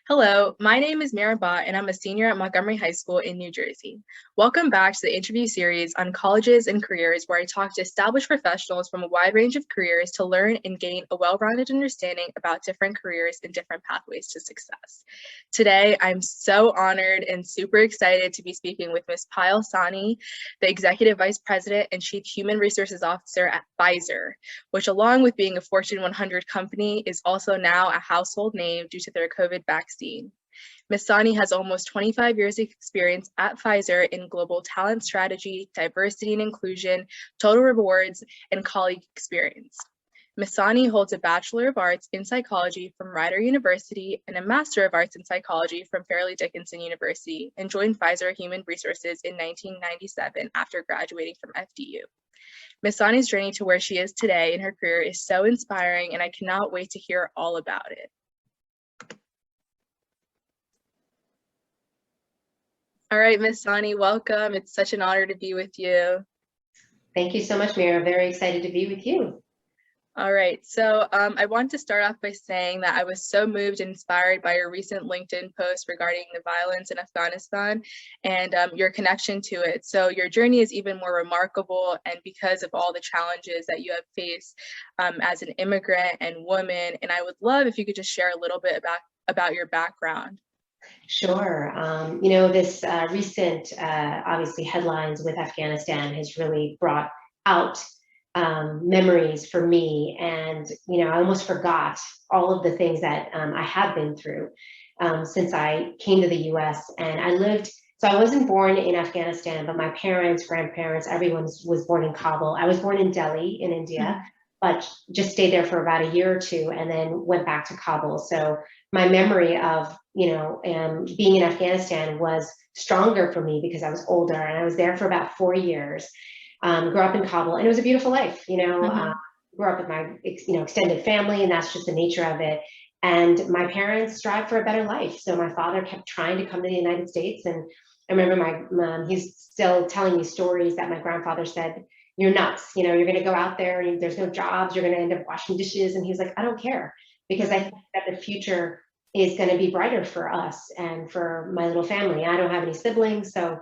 Hello, my name is Meera Bhatt, and I'm a senior at Montgomery High School in New Jersey. Welcome back to the interview series on colleges and careers, where I talk to established professionals from a wide range of careers to learn and gain a well-rounded understanding about different careers and different pathways to success. Today, I'm so honored and super excited to be speaking with Ms. Payal Sahni, the Executive Vice President and Chief Human Resources Officer at Pfizer, which, along with being a Fortune 100 company, is also now a household name due to their COVID vaccine. Ms. Sahni has almost 25 years of experience at Pfizer in global talent strategy, diversity and inclusion, total rewards, and colleague experience. Ms. Sahni holds a Bachelor of Arts in Psychology from Rider University and a Master of Arts in Psychology from Fairleigh Dickinson University, and joined Pfizer Human Resources in 1997 after graduating from FDU. Ms. Sahni's journey to where she is today in her career is so inspiring, and I cannot wait to hear all about it. All right, Ms. Sahni, welcome. It's such an honor to be with you. Thank you so much, Meera. Very excited to be with you. All right, so I want to start off by saying that I was so moved and inspired by your recent LinkedIn post regarding the violence in Afghanistan and your connection to it. So your journey is even more remarkable, and because of all the challenges that you have faced as an immigrant and woman. And I would love if you could just share a little bit about your background. Sure. This recent, obviously, headlines with Afghanistan has really brought out memories for me. And, I almost forgot all of the things that I have been through since I came to the US. And so I wasn't born in Afghanistan, but my parents, grandparents, everyone was born in Kabul. I was born in Delhi in India, but just stayed there for about a year or two and then went back to Kabul. So my memory of, being in Afghanistan was stronger for me because I was older, and I was there for about 4 years. Grew up in Kabul, and it was a beautiful life. Grew up with my extended family, and that's just the nature of it. And my parents strived for a better life. So my father kept trying to come to the United States. And I remember my mom, he's still telling me stories that my grandfather said, "You're nuts. You're going to go out there and there's no jobs. You're going to end up washing dishes." And he's like, "I don't care, because I think that the future is going to be brighter for us and for my little family. I don't have any siblings." So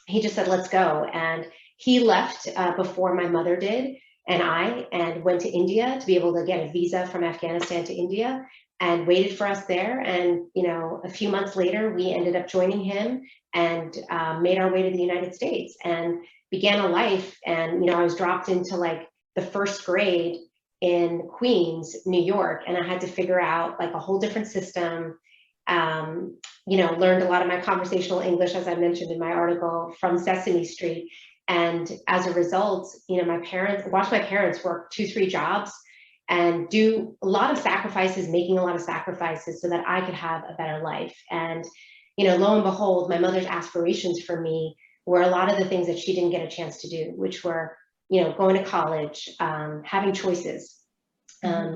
he just said, "Let's go." And he left before my mother did, and went to India to be able to get a visa from Afghanistan to India, and waited for us there. And, a few months later, we ended up joining him and made our way to the United States and began a life. And, I was dropped into like the first grade in Queens, New York, and I had to figure out like a whole different system. Learned a lot of my conversational English, as I mentioned in my article, from Sesame Street. And as a result, watched my parents work 2-3 jobs and do a lot of sacrifices, making a lot of sacrifices so that I could have a better life. And, lo and behold, my mother's aspirations for me were a lot of the things that she didn't get a chance to do, which were, going to college, having choices,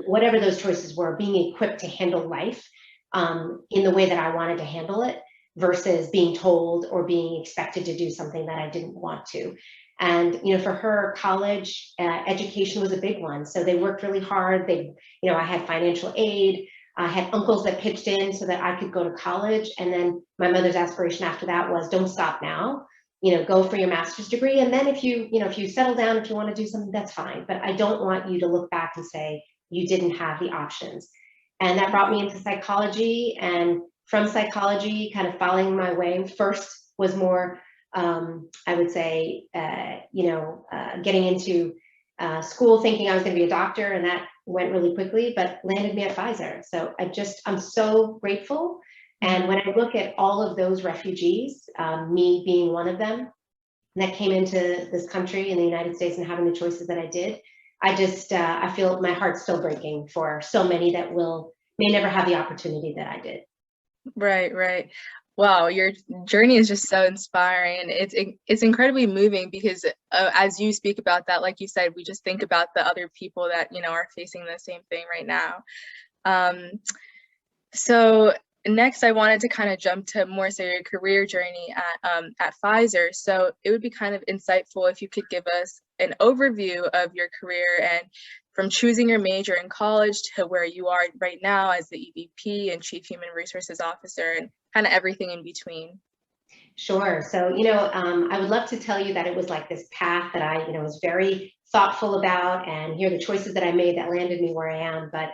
whatever those choices were, being equipped to handle life in the way that I wanted to handle it, versus being told or being expected to do something that I didn't want to. And, for her, college education was a big one. So they worked really hard. I had financial aid. I had uncles that pitched in so that I could go to college. And then my mother's aspiration after that was, don't stop now, go for your master's degree. And then if you settle down, if you want to do something, that's fine. But I don't want you to look back and say you didn't have the options. And that brought me into psychology. And from psychology, kind of following my way, first was more, I would say, getting into school, thinking I was going to be a doctor, and that went really quickly, but landed me at Pfizer. So I'm so grateful. And when I look at all of those refugees, me being one of them, that came into this country in the United States and having the choices that I did, I feel my heart's still breaking for so many that may never have the opportunity that I did. Right. Wow, your journey is just so inspiring, and it's incredibly moving because as you speak about that, like you said, we just think about the other people that are facing the same thing right now. So next, I wanted to kind of jump to more so your career journey at Pfizer. So it would be kind of insightful if you could give us an overview of your career and from choosing your major in college to where you are right now as the EVP and Chief Human Resources Officer and kind of everything in between. Sure. So, I would love to tell you that it was like this path that I, was very thoughtful about, and here are the choices that I made that landed me where I am. But,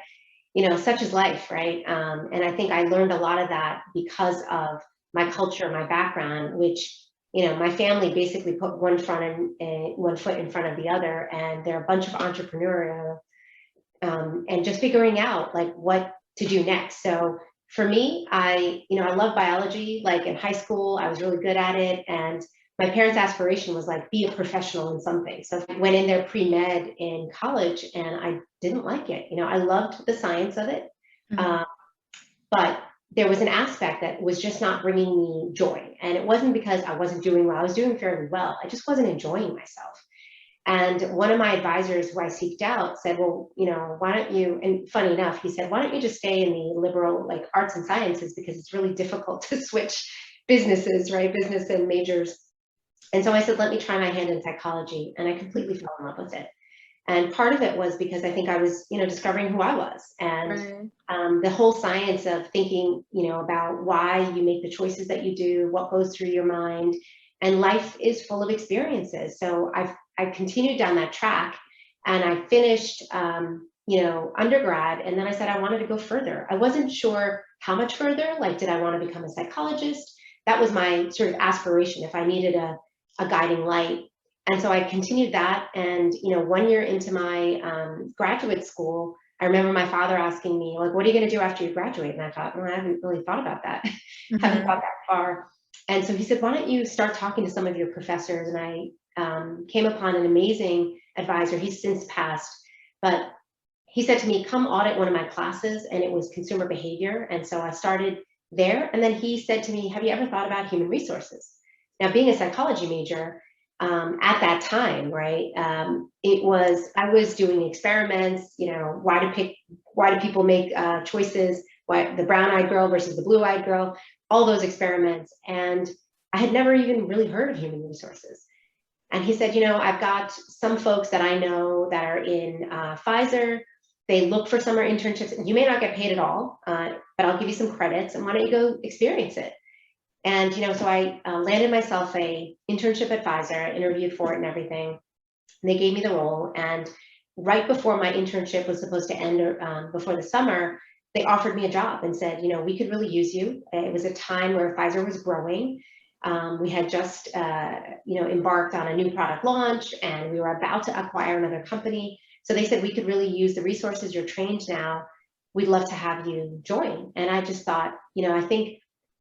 such is life, right? And I think I learned a lot of that because of my culture, my background, which, my family basically put one foot in front of the other, and they're a bunch of entrepreneurs, and just figuring out like what to do next. So for me, I love biology. Like in high school, I was really good at it. And my parents' aspiration was like, be a professional in something. So I went in there pre-med in college and I didn't like it. I loved the science of it. But there was an aspect that was just not bringing me joy. And it wasn't because I wasn't doing well. I was doing fairly well. I just wasn't enjoying myself. And one of my advisors who I seeked out said, well, why don't you, and funny enough, he said, why don't you just stay in the liberal, like arts and sciences, because it's really difficult to switch businesses, right? Business and majors. And so I said, let me try my hand in psychology. And I completely fell in love with it. And part of it was because I think I was, discovering who I was, and the whole science of thinking, about why you make the choices that you do, what goes through your mind, and life is full of experiences. So I continued down that track, and I finished, undergrad, and then I said I wanted to go further. I wasn't sure how much further. Like, did I want to become a psychologist? That was my sort of aspiration. If I needed a guiding light. And so I continued that. And, 1 year into my graduate school, I remember my father asking me, like, what are you going to do after you graduate? And I thought, well, I haven't really thought about that. Haven't thought that far. And so he said, why don't you start talking to some of your professors? And I came upon an amazing advisor. He's since passed, but he said to me, come audit one of my classes. And it was consumer behavior. And so I started there. And then he said to me, have you ever thought about human resources? Now, being a psychology major, at that time, right? I was doing experiments, why do people make choices? Why the brown-eyed girl versus the blue-eyed girl, all those experiments. And I had never even really heard of human resources. And he said, I've got some folks that I know that are in Pfizer. They look for summer internships. You may not get paid at all, but I'll give you some credits, and why don't you go experience it? And, so I landed myself a internship at Pfizer, interviewed for it and everything. And they gave me the role. And right before my internship was supposed to end, before the summer, they offered me a job and said, we could really use you. It was a time where Pfizer was growing. We had just, embarked on a new product launch, and we were about to acquire another company. So they said, we could really use the resources. You're trained now. We'd love to have you join. And I just thought, I think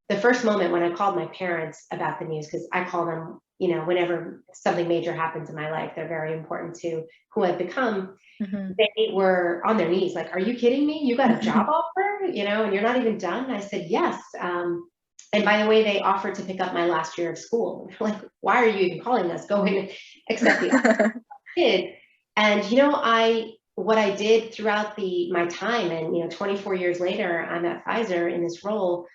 the first moment when I called my parents about the news, because I call them, whenever something major happens in my life, they're very important to who I've become. They were on their knees, like, are you kidding me? You got a job offer, and you're not even done? I said, yes. And by the way, they offered to pick up my last year of school. Like, why are you even calling us? Go in and accept the offer. I did. And, what I did throughout my time, and, 24 years later, I'm at Pfizer in this role,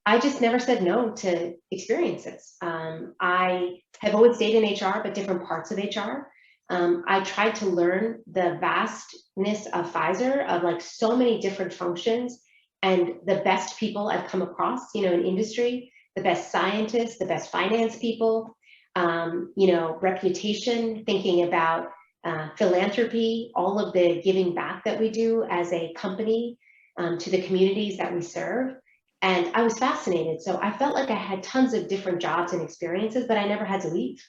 I just never said no to experiences. I have always stayed in HR, but different parts of HR. I tried to learn the vastness of Pfizer, of like so many different functions, and the best people I've come across, in industry, the best scientists, the best finance people, reputation, thinking about philanthropy, all of the giving back that we do as a company to the communities that we serve. And I was fascinated. So I felt like I had tons of different jobs and experiences, but I never had to leave.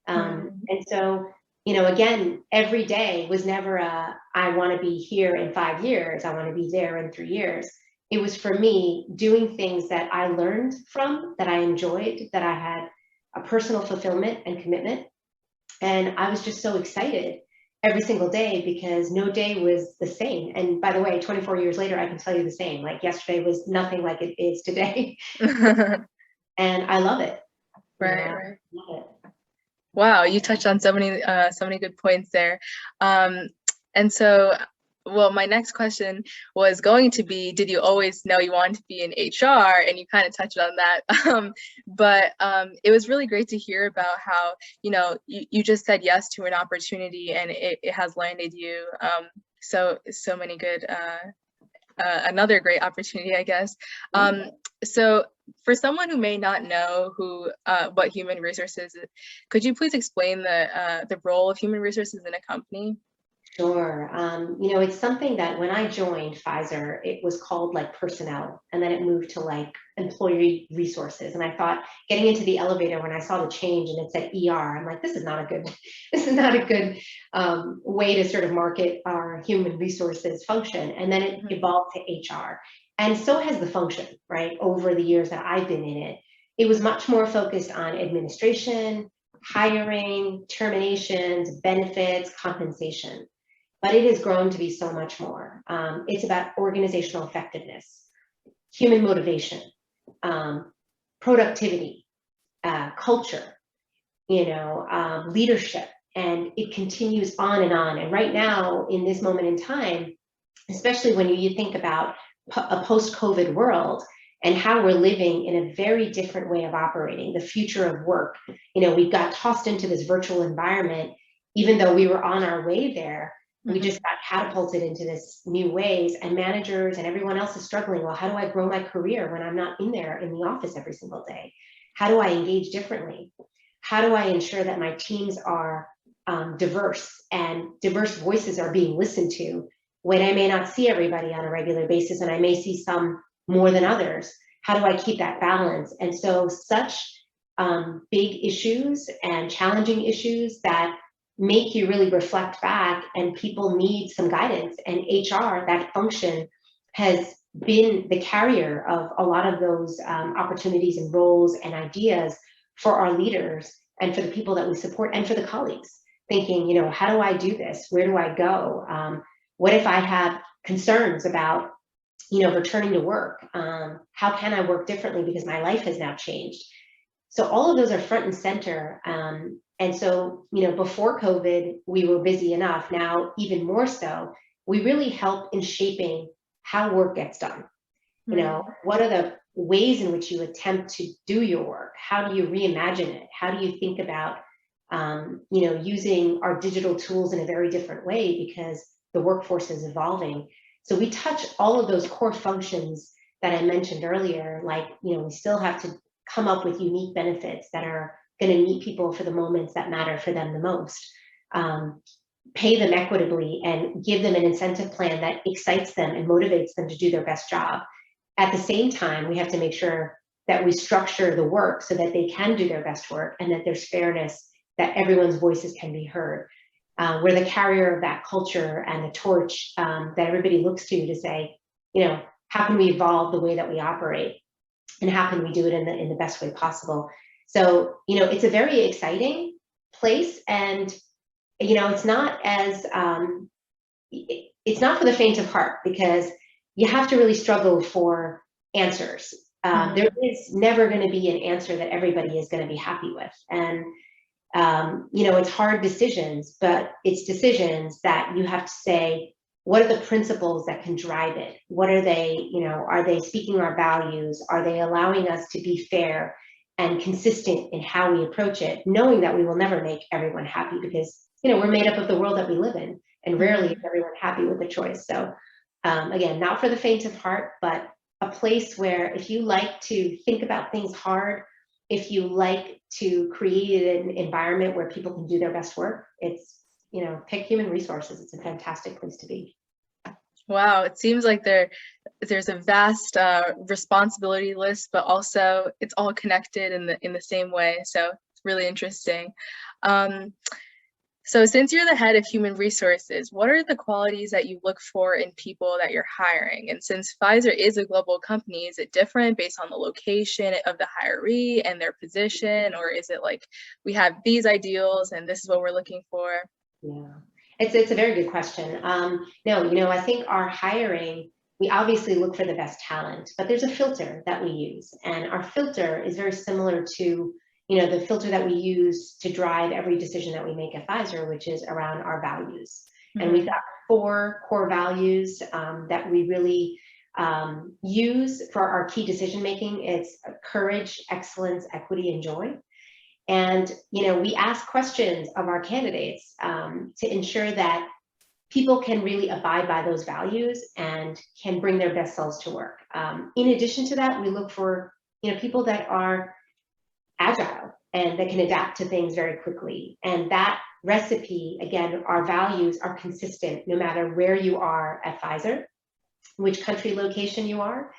And so, again, every day was never I want to be here in 5 years. I want to be there in 3 years. It was for me doing things that I learned from, that I enjoyed, that I had a personal fulfillment and commitment. And I was just so excited every single day, because no day was the same. And by the way, 24 years later, I can tell you the same. Like, yesterday was nothing like it is today. And I love it. Right. Love it. Wow, you touched on so many good points there. And so well, my next question was going to be, did you always know you wanted to be in HR? And you kind of touched on that. But it was really great to hear about how, you just said yes to an opportunity and it has landed you so many good, another great opportunity, I guess. So for someone who may not know what human resources is, could you please explain the role of human resources in a company? Sure. It's something that when I joined Pfizer, it was called like personnel, and then it moved to like employee resources. And I thought getting into the elevator when I saw the change and it said ER, I'm like, this is not a good, way to sort of market our human resources function. And then it evolved to HR, and so has the function, right? Over the years that I've been in it, it was much more focused on administration, hiring, terminations, benefits, compensation. But it has grown to be so much more. It's about organizational effectiveness, human motivation, productivity, culture, leadership, and it continues on and on. And right now, in this moment in time, especially when you think about a post-COVID world and how we're living in a very different way of operating, the future of work, we got tossed into this virtual environment, even though we were on our way there. We just got catapulted into this new ways, and managers and everyone else is struggling. Well, how do I grow my career when I'm not in there in the office every single day? How do I engage differently? How do I ensure that my teams are diverse and diverse voices are being listened to when I may not see everybody on a regular basis and I may see some more than others? How do I keep that balance? And so such big issues and challenging issues that make you really reflect back, and people need some guidance. And HR, that function, has been the carrier of a lot of those opportunities and roles and ideas for our leaders and for the people that we support and for the colleagues, thinking, how do I do this? Where do I go? What if I have concerns about, returning to work? How can I work differently because my life has now changed? So all of those are front and center. And so, before COVID, we were busy enough. Now, even more so, we really help in shaping how work gets done. What are the ways in which you attempt to do your work? How do you reimagine it? How do you think about, using our digital tools in a very different way because the workforce is evolving? So we touch all of those core functions that I mentioned earlier, like, we still have to come up with unique benefits that are going to meet people for the moments that matter for them the most, pay them equitably and give them an incentive plan that excites them and motivates them to do their best job. At the same time, we have to make sure that we structure the work so that they can do their best work and that there's fairness, that everyone's voices can be heard. We're the carrier of that culture and the torch that everybody looks to say, how can we evolve the way that we operate? And how can we do it in the best way possible? So, it's a very exciting place, and, it's not for the faint of heart, because you have to really struggle for answers. There is never going to be an answer that everybody is going to be happy with. And, it's hard decisions, but it's decisions that you have to say, what are the principles that can drive it? What are they, are they speaking our values? Are they allowing us to be fair and consistent in how we approach it, knowing that we will never make everyone happy because, we're made up of the world that we live in, and rarely is everyone happy with the choice. So again, not for the faint of heart, but a place where if you like to think about things hard, if you like to create an environment where people can do their best work, it's, pick human resources. It's a fantastic place to be. Wow, it seems like there's a vast responsibility list, but also it's all connected in the same way. So it's really interesting. So since you're the head of human resources, what are the qualities that you look for in people that you're hiring? And since Pfizer is a global company, is it different based on the location of the hiree and their position? Or is it like, we have these ideals and this is what we're looking for? Yeah, it's a very good question. No, I think our hiring, we obviously look for the best talent, but there's a filter that we use. And our filter is very similar to the filter that we use to drive every decision that we make at Pfizer, which is around our values. And we've got four core values that we really use for our key decision making. It's courage, excellence, equity, and joy. And we ask questions of our candidates to ensure that people can really abide by those values and can bring their best selves to work. In addition to that, we look for people that are agile and that can adapt to things very quickly. And that recipe, again, our values are consistent no matter where you are at Pfizer, which country location you are,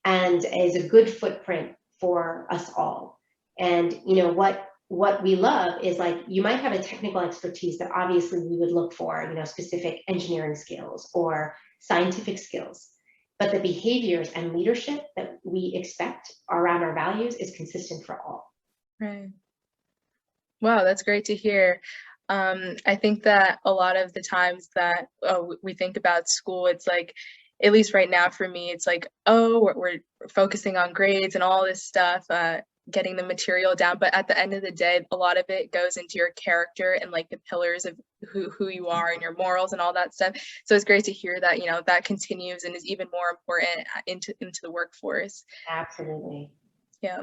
and is a good footprint for us all. And what we love is, like, you might have a technical expertise that obviously we would look for, specific engineering skills or scientific skills, but the behaviors and leadership that we expect around our values is consistent for all. Right. Wow, that's great to hear. I think that a lot of the times that we think about school, it's like, at least right now for me, it's like, oh, we're focusing on grades and all this stuff, getting the material down. But at the end of the day, a lot of it goes into your character and like the pillars of who you are and your morals and all that stuff. So it's great to hear that, that continues and is even more important into the workforce. Absolutely. Yeah.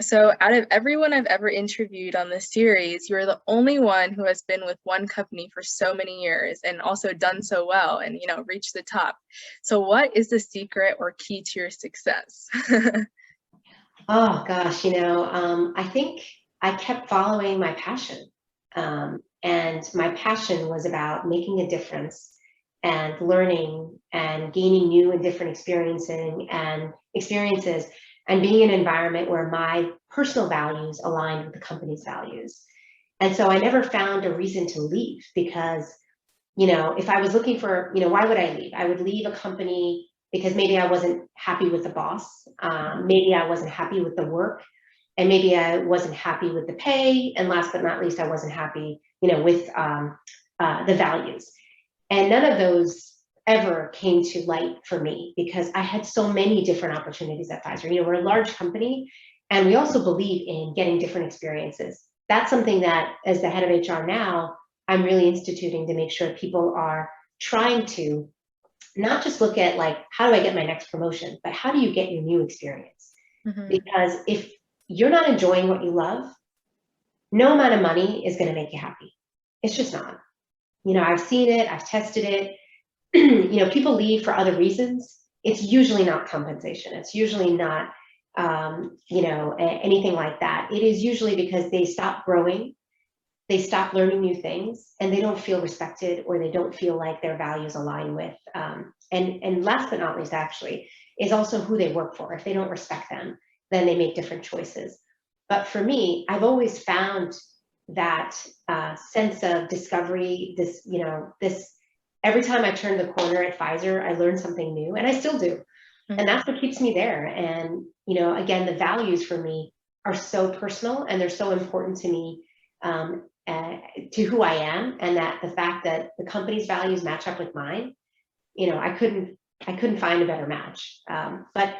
So out of everyone I've ever interviewed on this series, you're the only one who has been with one company for so many years and also done so well and, reached the top. So what is the secret or key to your success? Oh gosh, I think I kept following my passion. And my passion was about making a difference and learning and gaining new and different experiences and being in an environment where my personal values aligned with the company's values. And so I never found a reason to leave because, if I was looking for, why would I leave? I would leave a company because maybe I wasn't happy with the boss. Maybe I wasn't happy with the work, and maybe I wasn't happy with the pay. And last but not least, I wasn't happy, with the values. And none of those ever came to light for me because I had so many different opportunities at Pfizer. We're a large company, and we also believe in getting different experiences. That's something that, as the head of HR now, I'm really instituting to make sure people are trying to not just look at, like, how do I get my next promotion, but how do you get your new experience? Mm-hmm. Because if you're not enjoying what you love, no amount of money is going to make you happy. It's just not. I've seen it, I've tested it. People leave for other reasons. It's usually not compensation. It's usually not, anything like that. It is usually because they stop growing, they stop learning new things, and they don't feel respected, or they don't feel like their values align with. And last but not least, actually, is also who they work for. If they don't respect them, then they make different choices. But for me, I've always found that sense of discovery, this every time I turn the corner at Pfizer, I learn something new, and I still do. Mm-hmm. And that's what keeps me there. And, again, the values for me are so personal, and they're so important to me, to who I am, and that the fact that the company's values match up with mine, I couldn't find a better match. But,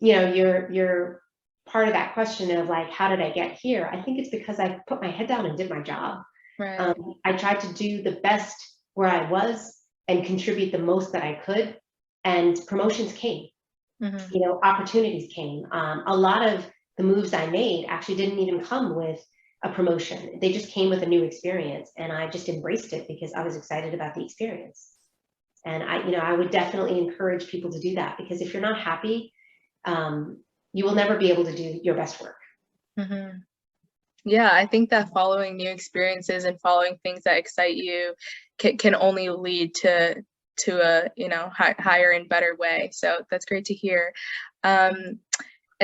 you're part of that question of, like, how did I get here? I think it's because I put my head down and did my job. Right. I tried to do the best where I was and contribute the most that I could, and promotions came. Mm-hmm. Opportunities came. A lot of the moves I made actually didn't even come with a promotion. They just came with a new experience, and I just embraced it because I was excited about the experience. And I would definitely encourage people to do that, because if you're not happy, you will never be able to do your best work. Mm-hmm. Yeah, I think that following new experiences and following things that excite you can only lead to a higher and better way. So that's great to hear. And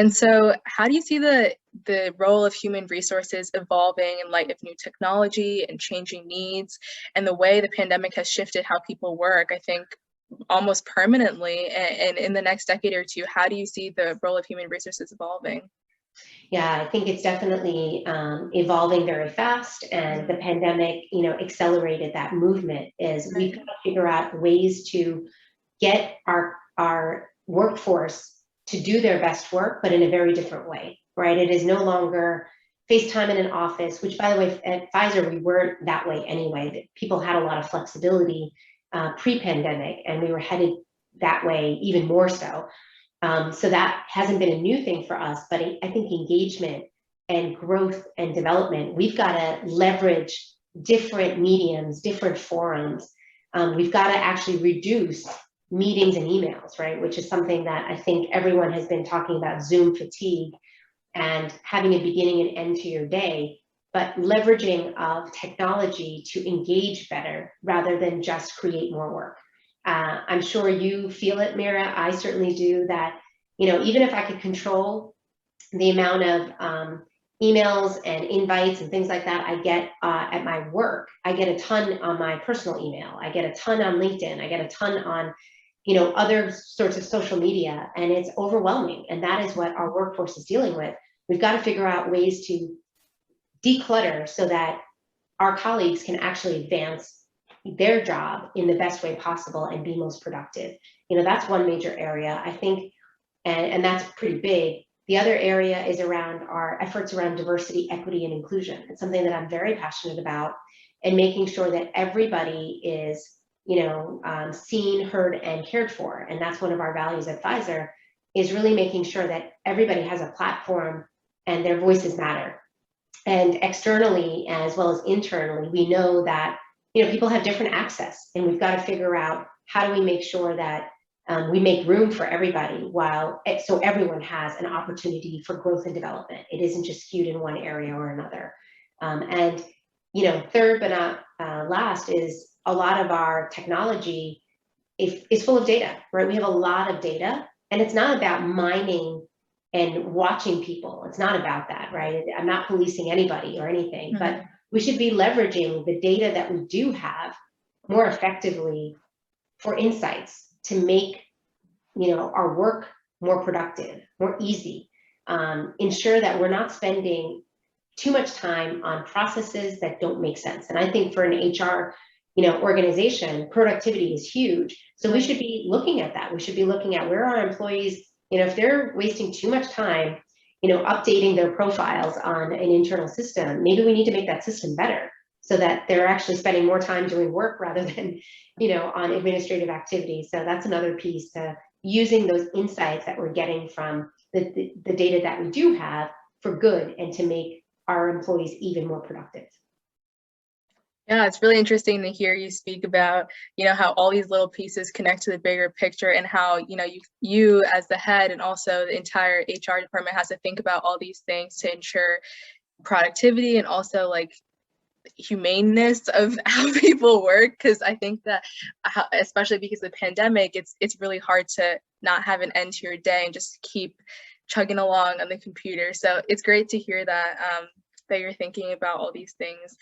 so how do you see the role of human resources evolving in light of new technology and changing needs, and the way the pandemic has shifted how people work, I think almost permanently, and in the next decade or two? How do you see the role of human resources evolving? Yeah, I think it's definitely evolving very fast, and the pandemic, accelerated that movement. Is we've got to figure out ways to get our workforce to do their best work, but in a very different way, right? It is no longer FaceTime in an office, which, by the way, at Pfizer, we weren't that way anyway. People had a lot of flexibility pre-pandemic, and we were headed that way even more so. So that hasn't been a new thing for us, but I think engagement and growth and development, we've got to leverage different mediums, different forums. We've got to actually reduce meetings and emails, right? Which is something that I think everyone has been talking about, Zoom fatigue, and having a beginning and end to your day, but leveraging of technology to engage better rather than just create more work. I'm sure you feel it, Meera. I certainly do, that, even if I could control the amount of emails and invites and things like that I get at my work, I get a ton on my personal email. I get a ton on LinkedIn. I get a ton on, other sorts of social media, and it's overwhelming. And that is what our workforce is dealing with. We've got to figure out ways to declutter so that our colleagues can actually advance their job in the best way possible and be most productive. That's one major area, I think, and that's pretty big. The other area is around our efforts around diversity, equity, and inclusion. It's something that I'm very passionate about, and making sure that everybody is, seen, heard, and cared for. And that's one of our values at Pfizer, is really making sure that everybody has a platform and their voices matter. And externally, as well as internally, we know that people have different access, and we've got to figure out how do we make sure that we make room for everybody, so everyone has an opportunity for growth and development. It isn't just skewed in one area or another. And third but not last is a lot of our technology is full of data, right? We have a lot of data, and it's not about mining and watching people. It's not about that, right? I'm not policing anybody or anything, but we should be leveraging the data that we do have more effectively for insights to make, our work more productive, more easy. Ensure that we're not spending too much time on processes that don't make sense. And I think for an HR, organization, productivity is huge. So we should be looking at that. We should be looking at where our employees, if they're wasting too much time, updating their profiles on an internal system, maybe we need to make that system better so that they're actually spending more time doing work rather than, on administrative activities. So that's another piece, to using those insights that we're getting from the data that we do have for good, and to make our employees even more productive. Yeah, it's really interesting to hear you speak about, how all these little pieces connect to the bigger picture, and how, you as the head and also the entire HR department has to think about all these things to ensure productivity and also like humaneness of how people work. Because I think that, especially because of the pandemic, it's really hard to not have an end to your day and just keep chugging along on the computer. So it's great to hear that that you're thinking about all these things.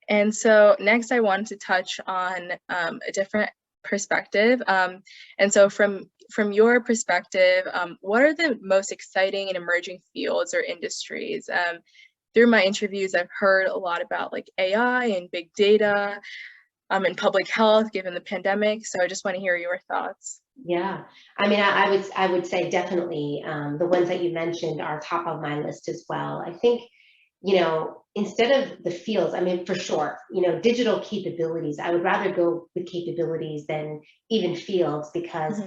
And so next I wanted to touch on a different perspective. And so from your perspective, what are the most exciting and emerging fields or industries? Through my interviews, I've heard a lot about like AI and big data and public health given the pandemic. So I just want to hear your thoughts. Yeah, I mean, I would say definitely the ones that you mentioned are top of my list as well. I think, instead of the fields, I mean, for sure, digital capabilities, I would rather go with capabilities than even fields, because,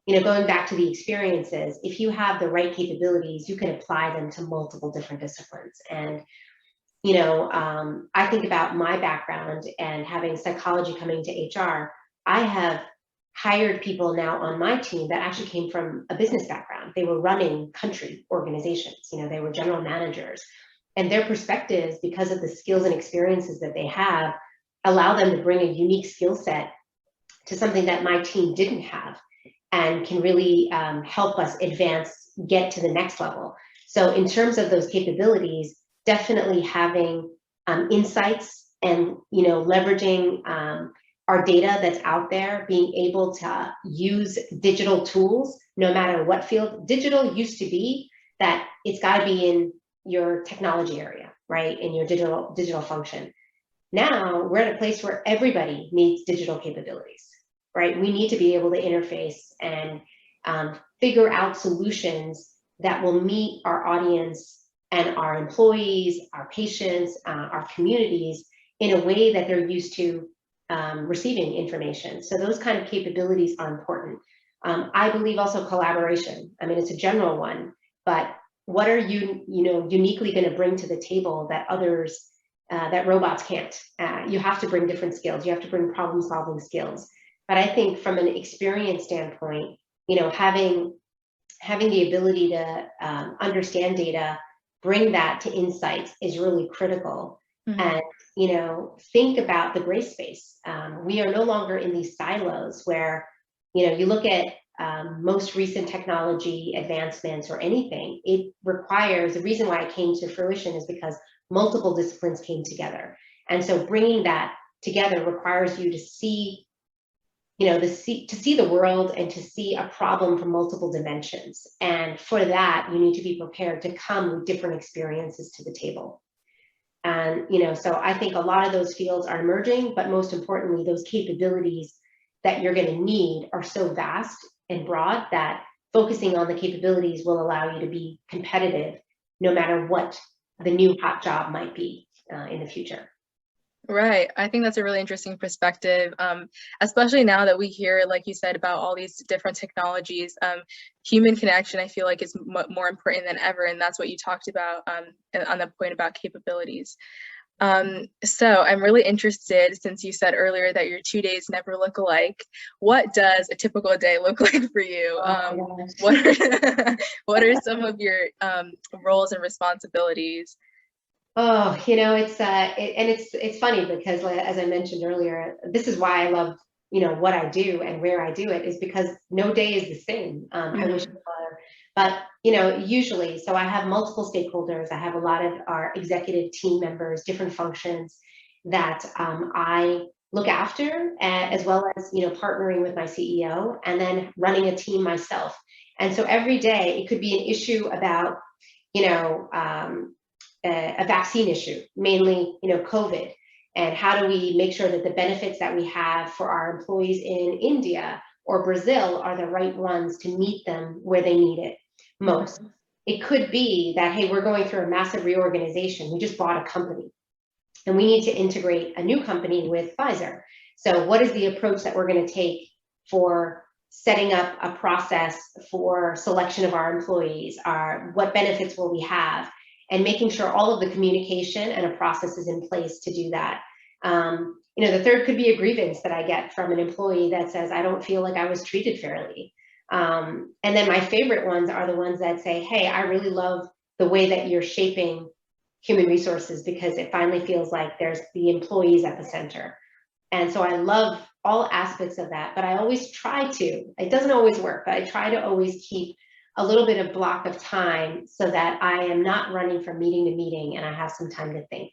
going back to the experiences, if you have the right capabilities, you can apply them to multiple different disciplines. And, I think about my background and having psychology coming to HR, I have hired people now on my team that actually came from a business background. They were running country organizations, they were general managers. And their perspectives, because of the skills and experiences that they have, allow them to bring a unique skill set to something that my team didn't have, and can really help us advance, get to the next level. So in terms of those capabilities, definitely having insights and leveraging our data that's out there, being able to use digital tools, no matter what field. Digital used to be that it's got to be in your technology area, right? In your digital function. Now we're at a place where everybody needs digital capabilities, right? We need to be able to interface and figure out solutions that will meet our audience and our employees, our patients, our communities in a way that they're used to receiving information. So those kind of capabilities are important. I believe also collaboration. I mean, it's a general one, but what are you uniquely going to bring to the table that others, that robots can't? You have to bring different skills. You have to bring problem-solving skills. But I think from an experience standpoint, having the ability to understand data, bring that to insights is really critical. Mm-hmm. And think about the gray space. We are no longer in these silos where you look at most recent technology advancements or anything. It requires, the reason why it came to fruition is because multiple disciplines came together, and so bringing that together requires you to see the world and to see a problem from multiple dimensions. And for that, you need to be prepared to come with different experiences to the table. And, so I think a lot of those fields are emerging, but most importantly, those capabilities that you're going to need are so vast and broad that focusing on the capabilities will allow you to be competitive no matter what the new hot job might be in the future. Right. I think that's a really interesting perspective, especially now that we hear, like you said, about all these different technologies. Human connection, I feel like, is more important than ever. And that's what you talked about on the point about capabilities. So I'm really interested, since you said earlier that your 2 days never look alike, what does a typical day look like for you? What are some of your roles and responsibilities? Oh, it's funny because, as I mentioned earlier, this is why I love, what I do and where I do it, is because no day is the same. Mm-hmm. I wish it were, but usually, so I have multiple stakeholders. I have a lot of our executive team members, different functions that I look after, as well as partnering with my CEO and then running a team myself. And so every day it could be an issue about a vaccine issue, mainly, COVID, and how do we make sure that the benefits that we have for our employees in India or Brazil are the right ones to meet them where they need it most. Mm-hmm. It could be that, hey, we're going through a massive reorganization. We just bought a company and we need to integrate a new company with Pfizer. So what is the approach that we're going to take for setting up a process for selection of our employees? What benefits will we have? And making sure all of the communication and a process is in place to do that. The third could be a grievance that I get from an employee that says, I don't feel like I was treated fairly. And then my favorite ones are the ones that say, hey, I really love the way that you're shaping human resources, because it finally feels like there's the employees at the center. And so I love all aspects of that, but I always try to, it doesn't always work, but I try to always keep a little bit of block of time so that I am not running from meeting to meeting and I have some time to think.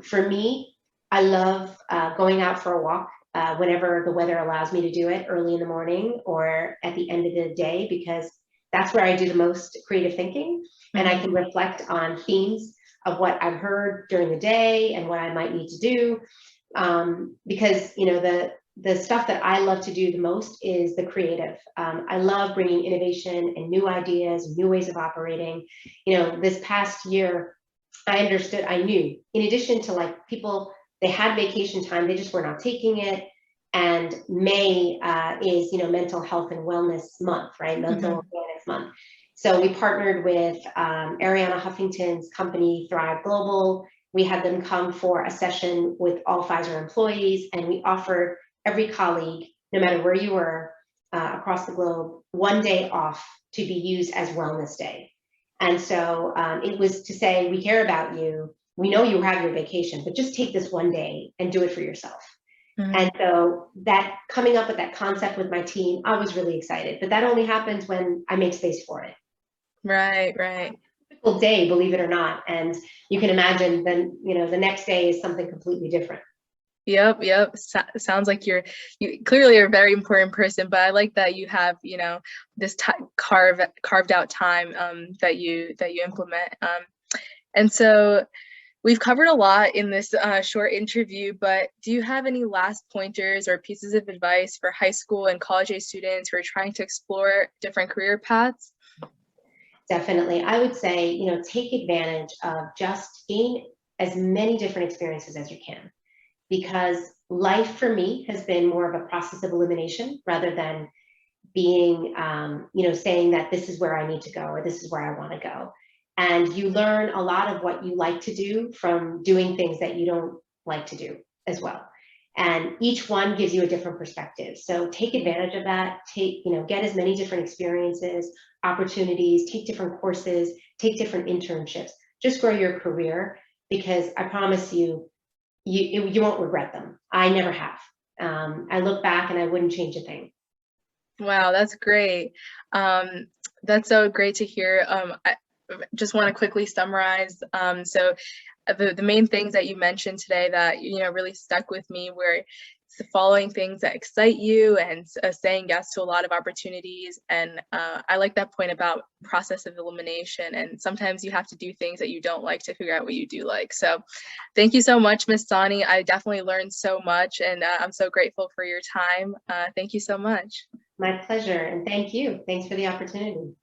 For me, I love going out for a walk whenever the weather allows me to do it, early in the morning or at the end of the day, because that's where I do the most creative thinking. And I can reflect on themes of what I've heard during the day and what I might need to do. Because, the stuff that I love to do the most is the creative. I love bringing innovation and new ideas, new ways of operating. This past year, I knew, in addition to people, they had vacation time, they just were not taking it. And May is, mental health and wellness month, right? Mental Wellness Month. So we partnered with Arianna Huffington's company, Thrive Global. We had them come for a session with all Pfizer employees, and we offered every colleague, no matter where you were across the globe, 1 day off to be used as Wellness Day. And so it was to say, we care about you. We know you have your vacation, but just take this 1 day and do it for yourself. Mm-hmm. And so that coming up with that concept with my team, I was really excited, but that only happens when I make space for it. Right. Typical day, believe it or not. And you can imagine then, the next day is something completely different. Yep. Sounds like you clearly are a very important person, but I like that you have, this carved out time that you implement. And so we've covered a lot in this short interview, but do you have any last pointers or pieces of advice for high school and college age students who are trying to explore different career paths? Definitely. I would say, take advantage of just gain as many different experiences as you can. Because life for me has been more of a process of elimination rather than being, saying that this is where I need to go or this is where I want to go. And you learn a lot of what you like to do from doing things that you don't like to do as well. And each one gives you a different perspective. So take advantage of that. Get as many different experiences, opportunities, take different courses, take different internships. Just grow your career, because I promise you, you won't regret them. I never have. I look back and I wouldn't change a thing. Wow, that's great. That's so great to hear. I just want to quickly summarize. So the main things that you mentioned today that, really stuck with me were following things that excite you and saying yes to a lot of opportunities. And I like that point about process of elimination. And sometimes you have to do things that you don't like to figure out what you do like. So thank you so much, Ms. Sahni. I definitely learned so much, and I'm so grateful for your time. Thank you so much. My pleasure, and thank you. Thanks for the opportunity.